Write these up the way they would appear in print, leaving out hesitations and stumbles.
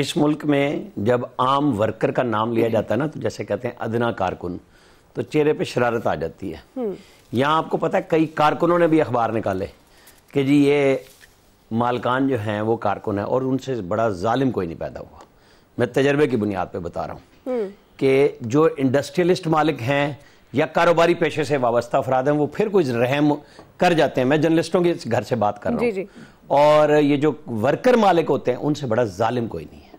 اس ملک میں جب عام ورکر کا نام لیا جاتا ہے نا تو جیسے کہتے ہیں ادنا کارکن، تو چہرے پہ شرارت آ جاتی ہے۔ یہاں آپ کو پتہ ہے کئی کارکنوں نے بھی اخبار نکالے کہ جی یہ مالکان جو ہیں وہ کارکن ہیں اور ان سے بڑا ظالم کوئی نہیں پیدا ہوا۔ میں تجربے کی بنیاد پہ بتا رہا ہوں کہ جو انڈسٹریلسٹ مالک ہیں یا کاروباری پیشے سے وابستہ افراد ہیں وہ پھر کوئی رحم کر جاتے ہیں۔ میں جرنلسٹوں کے گھر سے بات کر رہا ہوں، اور یہ جو ورکر مالک ہوتے ہیں ان سے بڑا ظالم کوئی نہیں ہے۔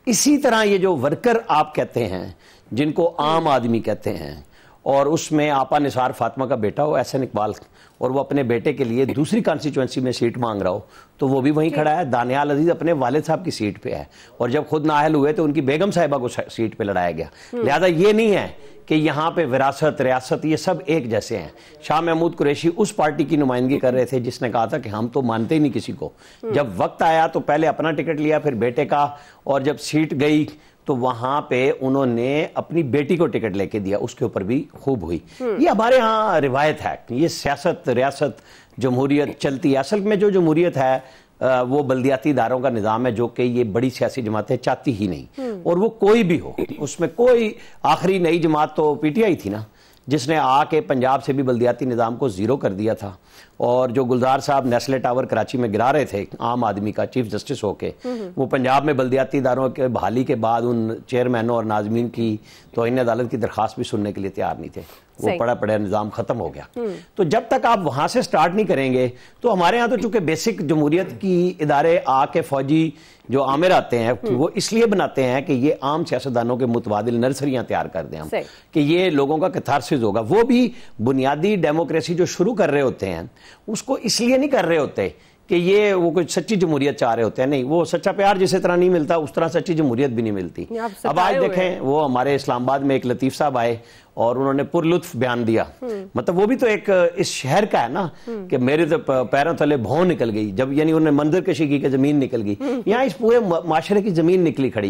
اسی طرح یہ جو ورکر آپ کہتے ہیں جن کو عام آدمی کہتے ہیں، اور اس میں آپا نثار فاطمہ کا بیٹا ہو احسن اقبال، اور وہ اپنے بیٹے کے لیے دوسری کانسٹیچوئنسی میں سیٹ مانگ رہا ہو تو وہ بھی وہیں کھڑا ہے۔ دانیال عزیز اپنے والد صاحب کی سیٹ پہ ہے، اور جب خود نااہل ہوئے تو ان کی بیگم صاحبہ کو سیٹ پہ لڑایا گیا۔ لہذا یہ نہیں ہے کہ یہاں پہ وراثت ریاست یہ سب ایک جیسے ہیں۔ شاہ محمود قریشی اس پارٹی کی نمائندگی کر رہے تھے جس نے کہا تھا کہ ہم تو مانتے ہی نہیں کسی کو۔ جب وقت آیا تو پہلے اپنا ٹکٹ لیا، پھر بیٹے کا، اور جب سیٹ گئی تو وہاں پہ انہوں نے اپنی بیٹی کو ٹکٹ لے کے دیا، اس کے اوپر بھی خوب ہوئی۔ یہ ہمارے ہاں روایت ہے، یہ سیاست، ریاست، جمہوریت چلتی ہے۔ اصل میں جو جمہوریت ہے وہ بلدیاتی اداروں کا نظام ہے جو کہ یہ بڑی سیاسی جماعتیں چاہتی ہی نہیں، اور وہ کوئی بھی ہو اس میں کوئی آخری نئی جماعت تو پی ٹی آئی تھی نا، جس نے آ کے پنجاب سے بھی بلدیاتی نظام کو زیرو کر دیا تھا، اور جو گلزار صاحب نیسلے ٹاور کراچی میں گرا رہے تھے عام آدمی کا چیف جسٹس ہو کے، وہ پنجاب میں بلدیاتی اداروں کے بحالی کے بعد ان چیئرمینوں اور ناظمین کی توہین عدالت کی درخواست بھی سننے کے لیے تیار نہیں تھے۔ وہ پڑا پڑا نظام ختم ہو گیا۔ تو جب تک آپ وہاں سے سٹارٹ نہیں کریں گے تو ہمارے ہاں تو چونکہ بیسک جمہوریت کی ادارے آ کے فوجی جو عامر آتے ہیں وہ اس لیے بناتے ہیں کہ یہ عام سیاستدانوں کے متبادل نرسریاں تیار کر دیں ہم، کہ یہ لوگوں کا کتھارسس ہوگا۔ وہ بھی بنیادی ڈیموکریسی جو شروع کر رہے ہوتے ہیں اس کو اس لیے نہیں کر رہے ہوتے کہ یہ وہ کوئی سچی جمہوریت چاہ رہے ہوتے ہیں، نہیں، وہ سچا پیار جس طرح نہیں ملتا اس طرح سچی جمہوریت بھی نہیں ملتی۔ اب آج دیکھیں وہ ہمارے اسلام آباد میں ایک لطیف صاحب آئے اور انہوں نے پر لطف بیان دیا، مطلب وہ بھی تو ایک اس شہر کا ہے نا کہ میرے تو پیروں تلے بھون نکل گئی، جب یعنی انہوں نے منظر کشی کی کہ زمین نکل گئی، یہاں اس پورے معاشرے کی زمین نکلی کھڑی۔